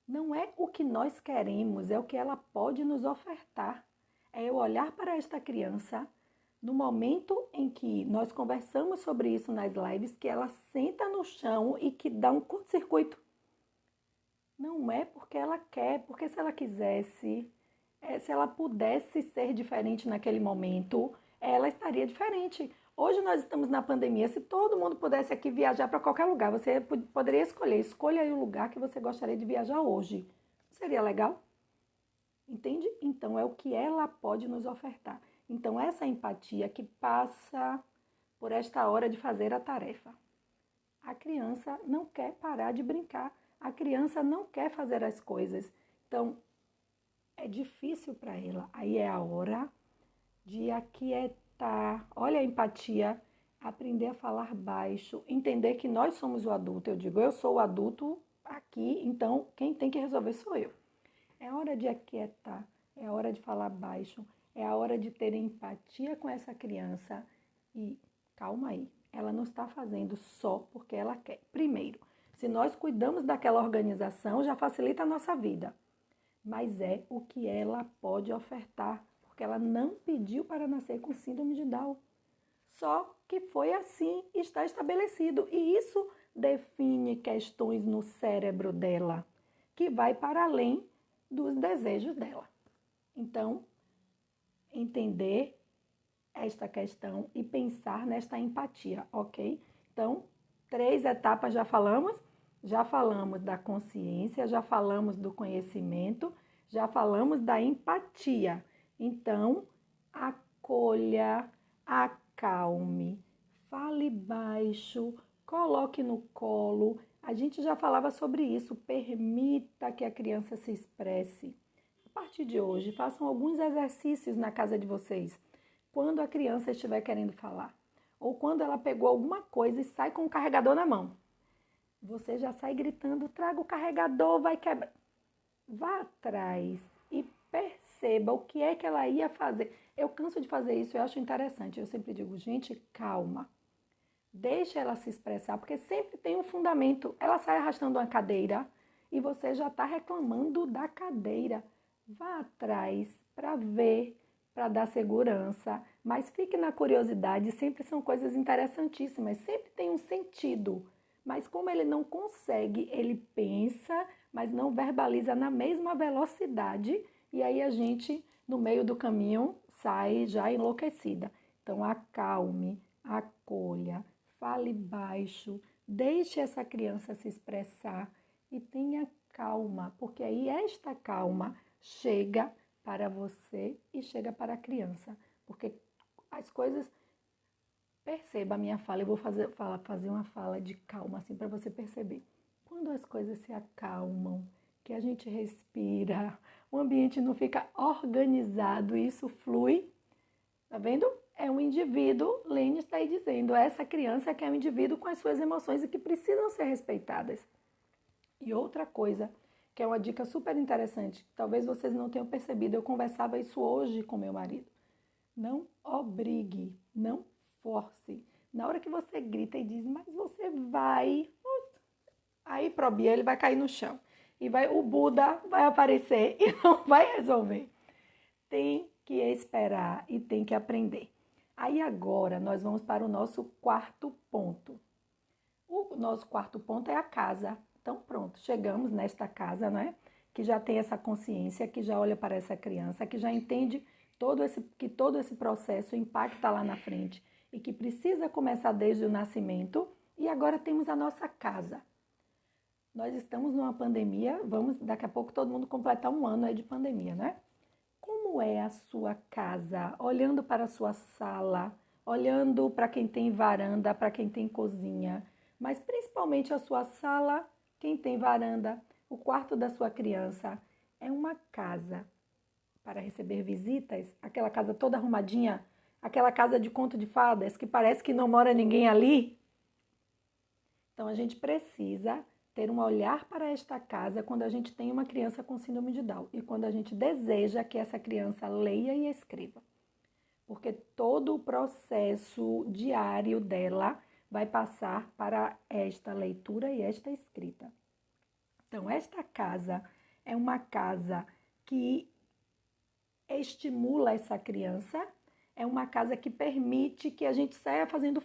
Não é o que nós queremos, é o que ela pode nos ofertar. É eu olhar para esta criança no momento em que nós conversamos sobre isso nas lives, que ela senta no chão e que dá um curto-circuito. Não é porque ela quer, porque se ela quisesse, se ela pudesse ser diferente naquele momento, ela estaria diferente. Hoje nós estamos na pandemia, se todo mundo pudesse aqui viajar para qualquer lugar, você poderia escolher, escolha aí o lugar que você gostaria de viajar hoje. Seria legal? Entende? Então é o que ela pode nos ofertar. Então essa empatia que passa por esta hora de fazer a tarefa. A criança não quer parar de brincar, a criança não quer fazer as coisas. Então é difícil para ela. Aí é a hora de aquietar. Olha a empatia, aprender a falar baixo, entender que nós somos o adulto. Eu digo, eu sou o adulto aqui, então quem tem que resolver sou eu. É hora de aquietar, é hora de falar baixo, é a hora de ter empatia com essa criança e calma aí, ela não está fazendo só porque ela quer. Primeiro, se nós cuidamos daquela organização, já facilita a nossa vida, mas é o que ela pode ofertar, porque ela não pediu para nascer com síndrome de Down. Só que foi assim, está estabelecido. E isso define questões no cérebro dela, que vai para além dos desejos dela. Então, entender esta questão e pensar nesta empatia, ok? Então, 3 etapas já falamos. Já falamos da consciência, já falamos do conhecimento, já falamos da empatia. Então, acolha, acalme, fale baixo, coloque no colo. A gente já falava sobre isso. Permita que a criança se expresse. A partir de hoje, façam alguns exercícios na casa de vocês. Quando a criança estiver querendo falar, ou quando ela pegou alguma coisa e sai com o carregador na mão, você já sai gritando: traga o carregador, vai quebrar. Vá atrás e perceba o que é que ela ia fazer. Eu canso de fazer isso, eu acho interessante. Eu sempre digo: gente, calma. Deixa ela se expressar, porque sempre tem um fundamento. Ela sai arrastando uma cadeira e você já está reclamando da cadeira. Vá atrás para ver, para dar segurança, mas fique na curiosidade. Sempre são coisas interessantíssimas, sempre tem um sentido. Mas como ele não consegue, ele pensa, mas não verbaliza na mesma velocidade, e aí a gente, no meio do caminho, sai já enlouquecida. Então, acalme, acolha, fale baixo, deixe essa criança se expressar e tenha calma, porque aí esta calma chega para você e chega para a criança. Porque as coisas. Perceba a minha fala, eu vou fazer uma fala de calma, assim, para você perceber. Quando as coisas se acalmam, que a gente respira, o ambiente não fica organizado, isso flui. Tá vendo? É um indivíduo, Lene está aí dizendo, essa criança que é um indivíduo com as suas emoções e que precisam ser respeitadas. E outra coisa, que é uma dica super interessante, talvez vocês não tenham percebido, eu conversava isso hoje com meu marido. Não obrigue, não force. Na hora que você grita e diz, mas você vai, aí probia, ele vai cair no chão. E o Buda vai aparecer e não vai resolver. Tem que esperar e tem que aprender. Aí agora nós vamos para o nosso quarto ponto. O nosso quarto ponto é a casa. Então pronto, chegamos nesta casa, né? Que já tem essa consciência, que já olha para essa criança, que já entende que todo esse processo impacta lá na frente e que precisa começar desde o nascimento. E agora temos a nossa casa. Nós estamos numa pandemia, vamos daqui a pouco todo mundo completar um ano aí de pandemia, né? Como é a sua casa? Olhando para a sua sala, olhando para quem tem varanda, para quem tem cozinha, mas principalmente a sua sala, quem tem varanda, o quarto da sua criança. É uma casa para receber visitas, aquela casa toda arrumadinha, aquela casa de conto de fadas que parece que não mora ninguém ali. Então a gente precisa ter um olhar para esta casa quando a gente tem uma criança com síndrome de Down e quando a gente deseja que essa criança leia e escreva. Porque todo o processo diário dela vai passar para esta leitura e esta escrita. Então, esta casa é uma casa que estimula essa criança, é uma casa que permite que a gente saia fazendo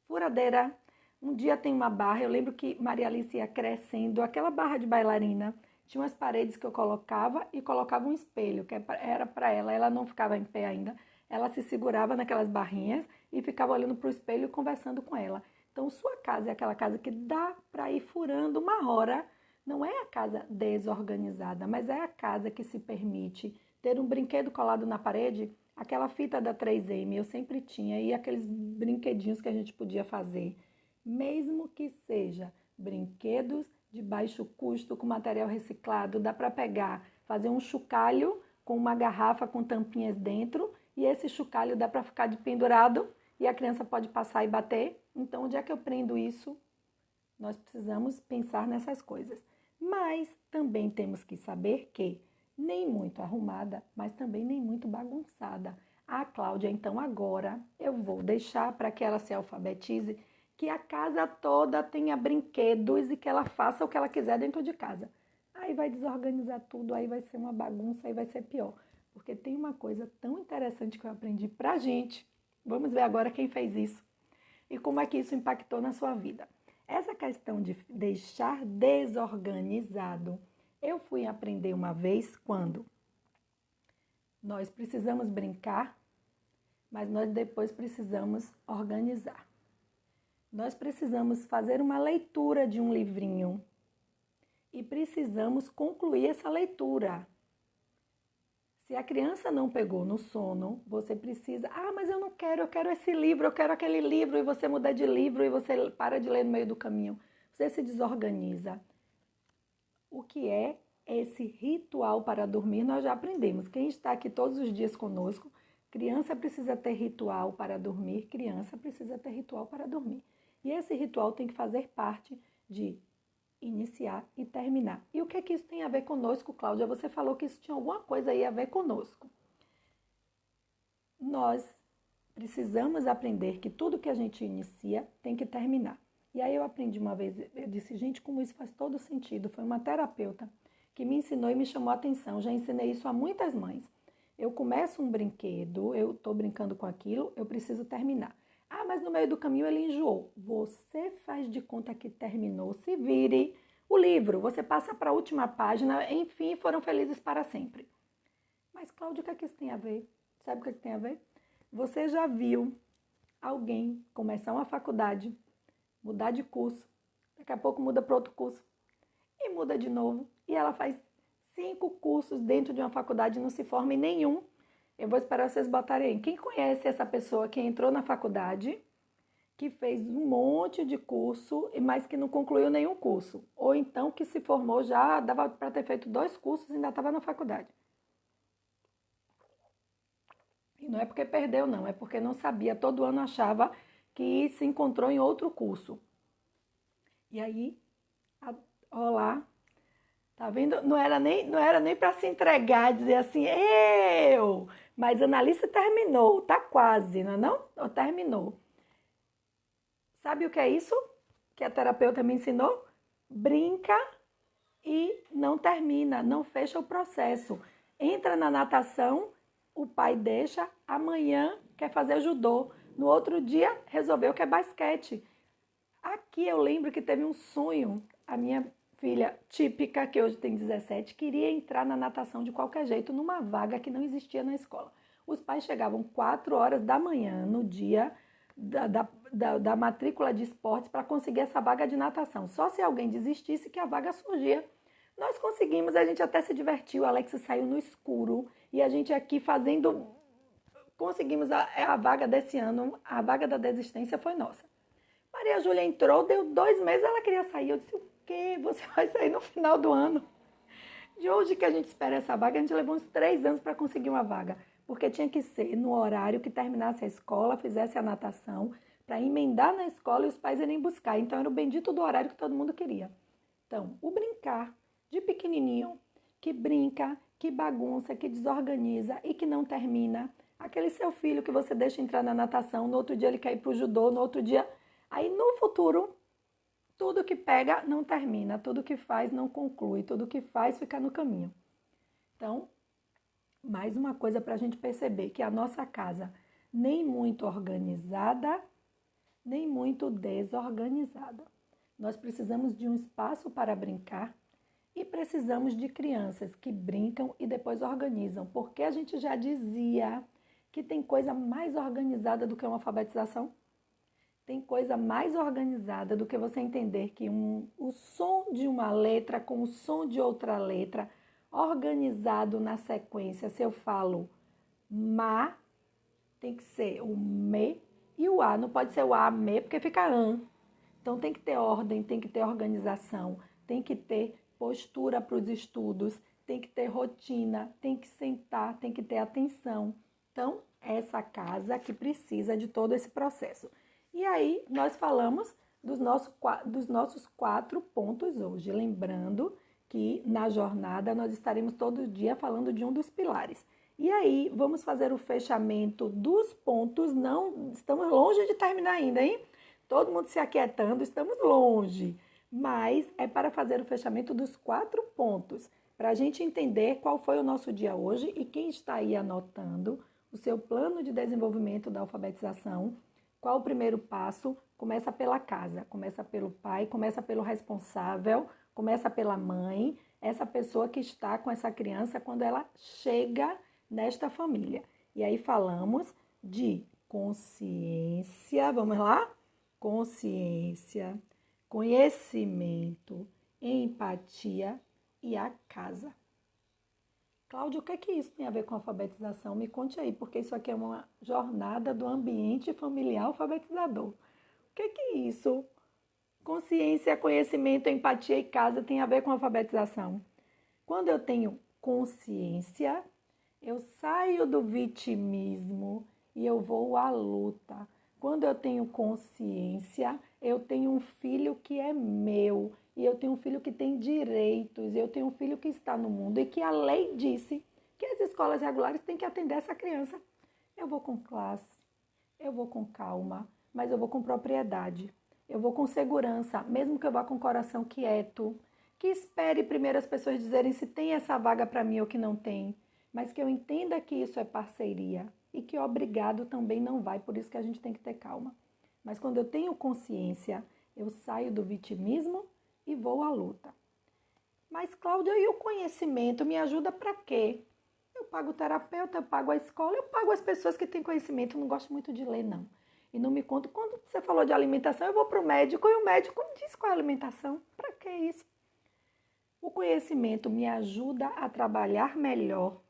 furadeira. Um dia tem uma barra, eu lembro que Maria Alice ia crescendo, aquela barra de bailarina, tinha umas paredes que eu colocava e colocava um espelho, que era para ela não ficava em pé ainda, ela se segurava naquelas barrinhas e ficava olhando para o espelho e conversando com ela. Então, sua casa é aquela casa que dá para ir furando uma hora, não é a casa desorganizada, mas é a casa que se permite ter um brinquedo colado na parede, aquela fita da 3M, eu sempre tinha, e aqueles brinquedinhos que a gente podia fazer. Mesmo que seja brinquedos de baixo custo com material reciclado, dá para pegar, fazer um chocalho com uma garrafa com tampinhas dentro e esse chocalho dá para ficar de pendurado e a criança pode passar e bater. Então, onde é que eu prendo isso? Nós precisamos pensar nessas coisas. Mas também temos que saber que nem muito arrumada, mas também nem muito bagunçada. A Cláudia, então agora eu vou deixar para que ela se alfabetize, que a casa toda tenha brinquedos e que ela faça o que ela quiser dentro de casa. Aí vai desorganizar tudo, aí vai ser uma bagunça, aí vai ser pior. Porque tem uma coisa tão interessante que eu aprendi pra gente. Vamos ver agora quem fez isso e como é que isso impactou na sua vida. Essa questão de deixar desorganizado, eu fui aprender uma vez quando nós precisamos brincar, mas nós depois precisamos organizar. Nós precisamos fazer uma leitura de um livrinho e precisamos concluir essa leitura. Se a criança não pegou no sono, você precisa... mas eu não quero, eu quero esse livro, eu quero aquele livro, e você muda de livro e você para de ler no meio do caminho. Você se desorganiza. O que é esse ritual para dormir? Nós já aprendemos. Quem está aqui todos os dias conosco, criança precisa ter ritual para dormir, criança precisa ter ritual para dormir. E esse ritual tem que fazer parte de iniciar e terminar. E o que é que isso tem a ver conosco, Cláudia? Você falou que isso tinha alguma coisa aí a ver conosco. Nós precisamos aprender que tudo que a gente inicia tem que terminar. E aí eu aprendi uma vez, eu disse, gente, como isso faz todo sentido. Foi uma terapeuta que me ensinou e me chamou a atenção. Já ensinei isso a muitas mães. Eu começo um brinquedo, eu estou brincando com aquilo, eu preciso terminar. Mas no meio do caminho ele enjoou. Você faz de conta que terminou, se vire. O livro, você passa para a última página, enfim, foram felizes para sempre. Mas, Cláudia, o que é que isso tem a ver? Sabe o que é que tem a ver? Você já viu alguém começar uma faculdade, mudar de curso, daqui a pouco muda para outro curso, e muda de novo, e ela faz 5 cursos dentro de uma faculdade e não se forma em nenhum. Eu vou esperar vocês botarem aí. Quem conhece essa pessoa que entrou na faculdade, que fez um monte de curso, mas que não concluiu nenhum curso? Ou então que se formou já, dava para ter feito 2 cursos e ainda estava na faculdade. E não é porque perdeu, não. É porque não sabia. Todo ano achava que se encontrou em outro curso. E aí, olá, tá vendo? Não era nem para se entregar, dizer assim, mas a Analice terminou, tá quase, não é não? Ou terminou. Sabe o que é isso? Que a terapeuta me ensinou? Brinca e não termina, não fecha o processo. Entra na natação, o pai deixa, amanhã quer fazer judô, no outro dia resolveu que é basquete. Aqui eu lembro que teve um sonho, a minha filha típica, que hoje tem 17, queria entrar na natação de qualquer jeito, numa vaga que não existia na escola. Os pais chegavam 4 horas da manhã no dia da matrícula de esportes para conseguir essa vaga de natação. Só se alguém desistisse que a vaga surgia. Nós conseguimos, a gente até se divertiu, a Alex saiu no escuro e a gente aqui fazendo... Conseguimos a vaga desse ano, a vaga da desistência foi nossa. Maria Júlia entrou, deu 2 meses, ela queria sair. Eu disse, o quê? Você vai sair no final do ano? De hoje que a gente espera essa vaga, a gente levou uns 3 anos para conseguir uma vaga. Porque tinha que ser no horário que terminasse a escola, fizesse a natação, para emendar na escola e os pais irem buscar. Então era o bendito do horário que todo mundo queria. Então, o brincar de pequenininho, que brinca, que bagunça, que desorganiza e que não termina. Aquele seu filho que você deixa entrar na natação, no outro dia ele quer ir para o judô, no outro dia... Aí no futuro, tudo que pega não termina, tudo que faz não conclui, tudo que faz fica no caminho. Então, mais uma coisa para a gente perceber, que a nossa casa nem muito organizada, nem muito desorganizada. Nós precisamos de um espaço para brincar e precisamos de crianças que brincam e depois organizam, porque a gente já dizia que tem coisa mais organizada do que uma alfabetização. Tem coisa mais organizada do que você entender que o som de uma letra com o som de outra letra, organizado na sequência. Se eu falo ma, tem que ser o me e o a. Não pode ser o a, me, porque fica an. Então tem que ter ordem, tem que ter organização, tem que ter postura para os estudos, tem que ter rotina, tem que sentar, tem que ter atenção. Então, essa casa que precisa de todo esse processo. E aí, nós falamos dos nossos 4 pontos hoje. Lembrando que na jornada nós estaremos todo dia falando de um dos pilares. E aí, vamos fazer o fechamento dos pontos. Não, estamos longe de terminar ainda, hein? Todo mundo se aquietando, estamos longe. Mas é para fazer o fechamento dos 4 pontos, para a gente entender qual foi o nosso dia hoje e quem está aí anotando o seu plano de desenvolvimento da alfabetização. Qual o primeiro passo? Começa pela casa, começa pelo pai, começa pelo responsável, começa pela mãe, essa pessoa que está com essa criança quando ela chega nesta família. E aí falamos de consciência, vamos lá? consciência, conhecimento, empatia e a casa. Cláudia, o que é que isso tem a ver com alfabetização? Me conte aí, porque isso aqui é uma jornada do ambiente familiar alfabetizador. O que é que isso? Consciência, conhecimento, empatia e casa tem a ver com alfabetização. Quando eu tenho consciência, eu saio do vitimismo e eu vou à luta. Quando eu tenho consciência, eu tenho um filho que é meu, e eu tenho um filho que tem direitos, eu tenho um filho que está no mundo e que a lei disse que as escolas regulares têm que atender essa criança. Eu vou com classe, eu vou com calma, mas eu vou com propriedade. Eu vou com segurança, mesmo que eu vá com o coração quieto, que espere primeiro as pessoas dizerem se tem essa vaga para mim ou que não tem, mas que eu entenda que isso é parceria e que obrigado também não vai, por isso que a gente tem que ter calma. Mas quando eu tenho consciência, eu saio do vitimismo e vou à luta. Mas, Cláudia, e o conhecimento me ajuda para quê? Eu pago o terapeuta, eu pago a escola, eu pago as pessoas que têm conhecimento. Eu não gosto muito de ler, não. E não me conto. Quando você falou de alimentação, eu vou para o médico e o médico me diz qual é a alimentação. Para que isso? O conhecimento me ajuda a trabalhar melhor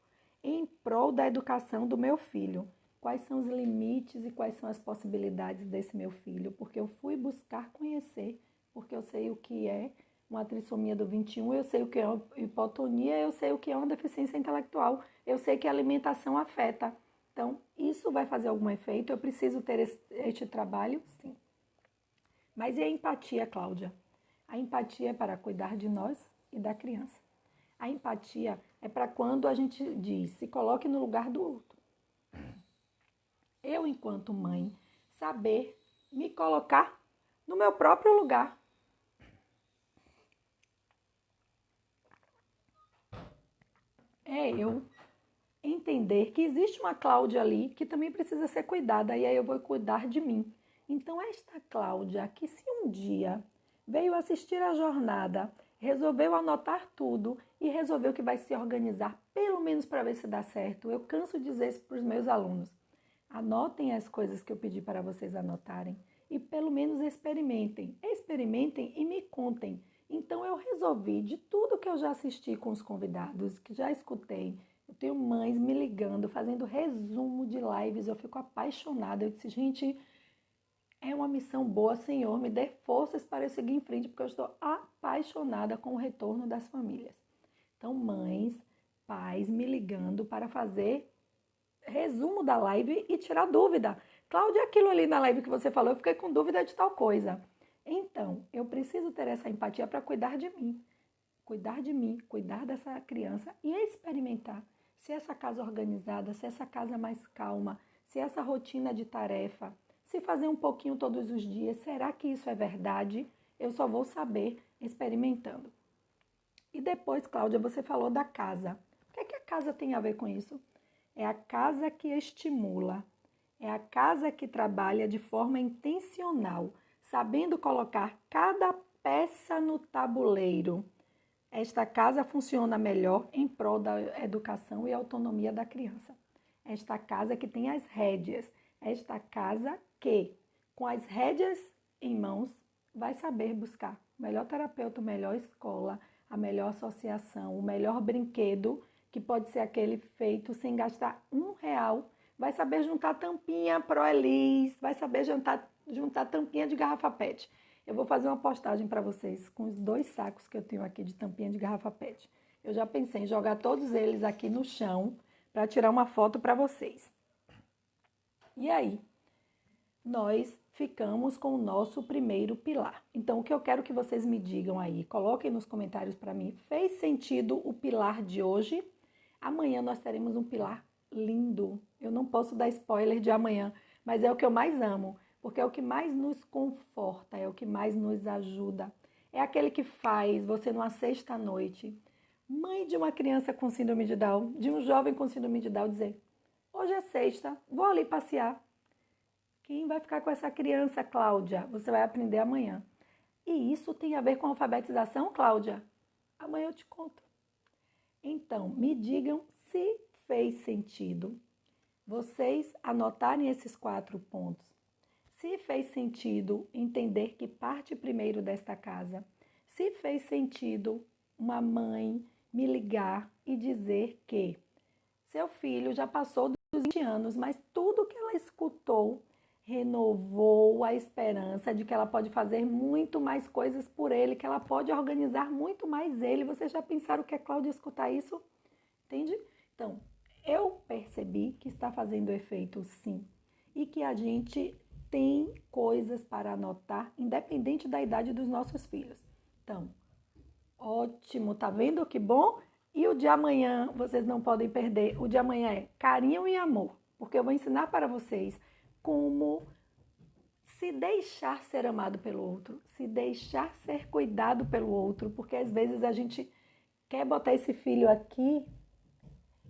em prol da educação do meu filho. Quais são os limites e quais são as possibilidades desse meu filho? Porque eu fui buscar conhecer, porque eu sei o que é uma trissomia do 21, eu sei o que é uma hipotonia, eu sei o que é uma deficiência intelectual, eu sei que a alimentação afeta. Então, isso vai fazer algum efeito? Eu preciso ter este trabalho? Sim. Mas e a empatia, Cláudia? A empatia é para cuidar de nós e da criança. A empatia é para quando a gente diz, se coloque no lugar do outro. Eu, enquanto mãe, saber me colocar no meu próprio lugar. É eu entender que existe uma Cláudia ali que também precisa ser cuidada, e aí eu vou cuidar de mim. Então, esta Cláudia, que se um dia veio assistir a jornada, resolveu anotar tudo e resolveu que vai se organizar, pelo menos para ver se dá certo, eu canso de dizer isso para os meus alunos. Anotem as coisas que eu pedi para vocês anotarem e pelo menos experimentem. Experimentem e me contem. Então eu resolvi, de tudo que eu já assisti com os convidados, que já escutei, eu tenho mães me ligando, fazendo resumo de lives, eu fico apaixonada. Eu disse, gente, é uma missão boa, Senhor, me dê forças para eu seguir em frente, porque eu estou apaixonada com o retorno das famílias. Então, mães, pais me ligando para fazer resumo da live e tirar dúvida. Cláudia, aquilo ali na live que você falou, eu fiquei com dúvida de tal coisa. Então, eu preciso ter essa empatia para cuidar de mim, cuidar dessa criança e experimentar se essa casa organizada, se essa casa mais calma, se essa rotina de tarefa, se fazer um pouquinho todos os dias, será que isso é verdade? Eu só vou saber experimentando. E depois, Cláudia, você falou da casa. O que é que a casa tem a ver com isso? É a casa que estimula, é a casa que trabalha de forma intencional, sabendo colocar cada peça no tabuleiro. Esta casa funciona melhor em prol da educação e autonomia da criança. Esta casa que tem as rédeas, esta casa que, com as rédeas em mãos, vai saber buscar o melhor terapeuta, a melhor escola, a melhor associação, o melhor brinquedo, que pode ser aquele feito sem gastar R$ 1, vai saber juntar tampinha Proelis, vai saber juntar tampinha de garrafa PET. Eu vou fazer uma postagem para vocês com os 2 sacos que eu tenho aqui de tampinha de garrafa PET. Eu já pensei em jogar todos eles aqui no chão para tirar uma foto para vocês. E aí, nós ficamos com o nosso primeiro pilar. Então, o que eu quero que vocês me digam aí, coloquem nos comentários para mim, fez sentido o pilar de hoje? Amanhã nós teremos um pilar lindo. Eu não posso dar spoiler de amanhã, mas é o que eu mais amo, porque é o que mais nos conforta, é o que mais nos ajuda. É aquele que faz você numa sexta-noite, mãe de uma criança com síndrome de Down, de um jovem com síndrome de Down, dizer: hoje é sexta, vou ali passear. Quem vai ficar com essa criança, Cláudia? Você vai aprender amanhã. E isso tem a ver com alfabetização, Cláudia? Amanhã eu te conto. Então, me digam se fez sentido vocês anotarem esses 4 pontos. Se fez sentido entender que parte primeiro desta casa, se fez sentido uma mãe me ligar e dizer que seu filho já passou dos 20 anos, mas tudo que ela escutou renovou a esperança de que ela pode fazer muito mais coisas por ele, que ela pode organizar muito mais ele. Vocês já pensaram que é Cláudia escutar isso? Entende? Então, eu percebi que está fazendo efeito sim, e que a gente tem coisas para anotar, independente da idade dos nossos filhos. Então, ótimo, tá vendo que bom? E o de amanhã, vocês não podem perder. O de amanhã é carinho e amor, porque eu vou ensinar para vocês como se deixar ser amado pelo outro, se deixar ser cuidado pelo outro, porque às vezes a gente quer botar esse filho aqui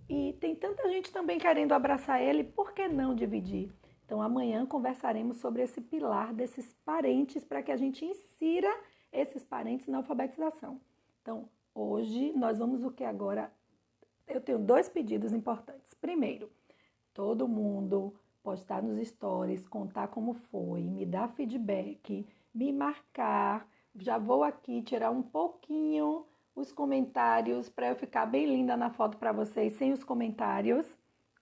e tem tanta gente também querendo abraçar ele, por que não dividir? Então amanhã conversaremos sobre esse pilar desses parentes para que a gente insira esses parentes na alfabetização. Então, hoje nós vamos o que agora? Eu tenho 2 pedidos importantes. Primeiro, todo mundo postar nos stories, contar como foi, me dar feedback, me marcar. Já vou aqui tirar um pouquinho os comentários para eu ficar bem linda na foto para vocês, sem os comentários.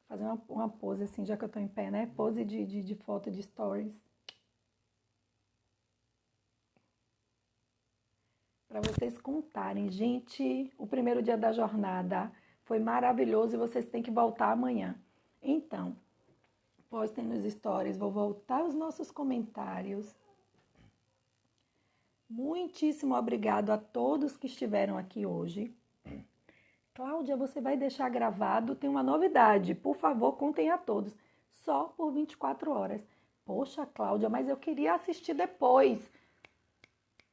Fazer uma pose assim, já que eu tô em pé, né? Pose de foto de stories. Para vocês contarem. Gente, o primeiro dia da jornada foi maravilhoso e vocês têm que voltar amanhã. Então, postem nos stories, vou voltar os nossos comentários. Muitíssimo obrigado a todos que estiveram aqui hoje. Cláudia, você vai deixar gravado? Tem uma novidade. Por favor, contem a todos. Só por 24 horas. Poxa, Cláudia, mas eu queria assistir depois.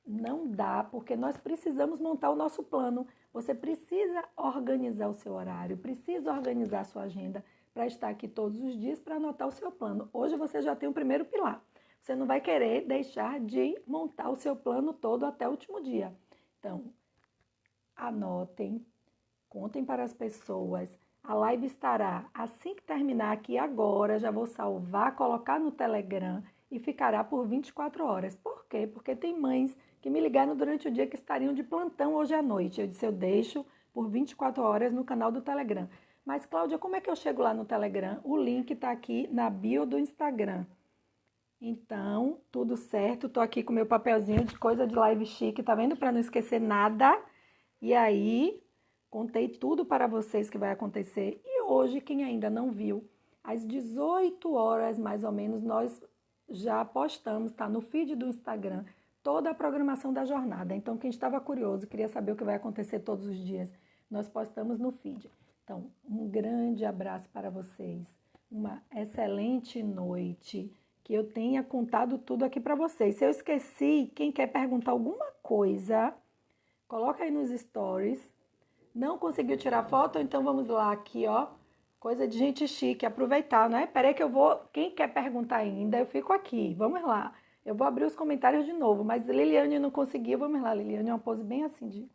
Não dá, porque nós precisamos montar o nosso plano. Você precisa organizar o seu horário, precisa organizar a sua agenda para estar aqui todos os dias para anotar o seu plano. Hoje você já tem o primeiro pilar. Você não vai querer deixar de montar o seu plano todo até o último dia. Então, anotem, contem para as pessoas. A live estará assim que terminar aqui agora. Já vou salvar, colocar no Telegram e ficará por 24 horas. Por quê? Porque tem mães que me ligaram durante o dia que estariam de plantão hoje à noite. Eu disse, eu deixo por 24 horas no canal do Telegram. Mas, Cláudia, como é que eu chego lá no Telegram? O link está aqui na bio do Instagram. Então, tudo certo. Estou aqui com meu papelzinho de coisa de live chique, tá vendo? Para não esquecer nada. E aí, contei tudo para vocês que vai acontecer. E hoje, quem ainda não viu, às 18 horas mais ou menos, nós já postamos, tá no feed do Instagram, toda a programação da jornada. Então, quem estava curioso, queria saber o que vai acontecer todos os dias, nós postamos no feed. Então, um grande abraço para vocês. Uma excelente noite. Que eu tenha contado tudo aqui para vocês. Se eu esqueci, quem quer perguntar alguma coisa, coloca aí nos stories. Não conseguiu tirar foto? Então vamos lá aqui, ó. Coisa de gente chique, aproveitar, né? Peraí que eu vou... Quem quer perguntar ainda, eu fico aqui. Vamos lá. Eu vou abrir os comentários de novo, mas Liliane não conseguiu. Vamos lá, Liliane, é uma pose bem assim de...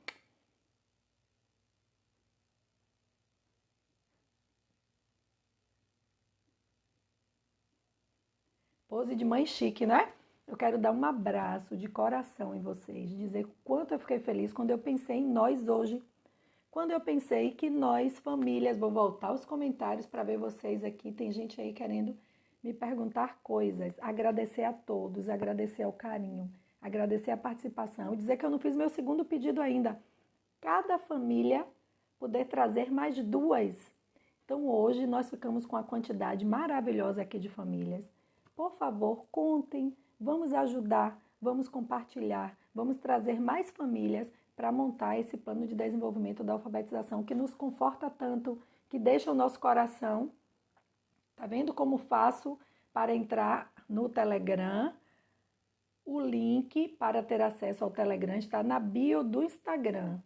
Pose de mãe chique, né? Eu quero dar um abraço de coração em vocês, dizer o quanto eu fiquei feliz quando eu pensei em nós hoje. Quando eu pensei que nós, famílias, vou voltar aos comentários para ver vocês aqui, tem gente aí querendo me perguntar coisas, agradecer a todos, agradecer ao carinho, agradecer a participação, dizer que eu não fiz meu segundo pedido ainda. Cada família poder trazer mais 2. Então hoje nós ficamos com a quantidade maravilhosa aqui de famílias. Por favor, contem, vamos ajudar, vamos compartilhar, vamos trazer mais famílias para montar esse plano de desenvolvimento da alfabetização que nos conforta tanto, que deixa o nosso coração. Tá vendo como faço para entrar no Telegram? O link para ter acesso ao Telegram está na bio do Instagram.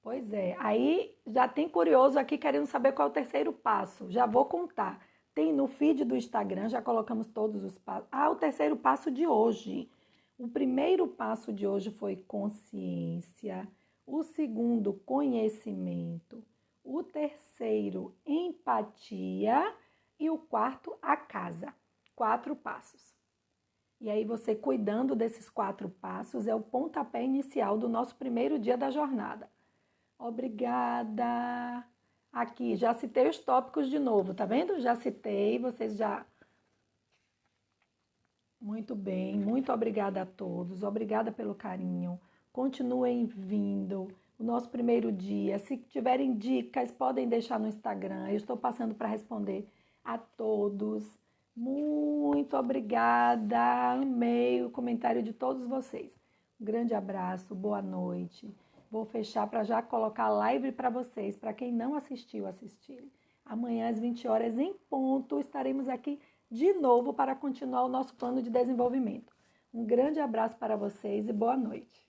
Pois é, aí já tem curioso aqui querendo saber qual é o terceiro passo. Já vou contar. Tem no feed do Instagram, já colocamos todos os passos. Ah, o terceiro passo de hoje. O primeiro passo de hoje foi consciência. O segundo, conhecimento. O terceiro, empatia. E o quarto, a casa. 4 passos. E aí você cuidando desses 4 passos é o pontapé inicial do nosso primeiro dia da jornada. Obrigada! Aqui, já citei os tópicos de novo, tá vendo? Já citei, vocês já... Muito bem, muito obrigada a todos, obrigada pelo carinho. Continuem vindo. O nosso primeiro dia, se tiverem dicas, podem deixar no Instagram. Eu estou passando para responder a todos. Muito obrigada, amei o comentário de todos vocês. Um grande abraço, boa noite. Vou fechar para já colocar a live para vocês, para quem não assistiu, assistir. Amanhã às 20 horas em ponto estaremos aqui de novo para continuar o nosso plano de desenvolvimento. Um grande abraço para vocês e boa noite.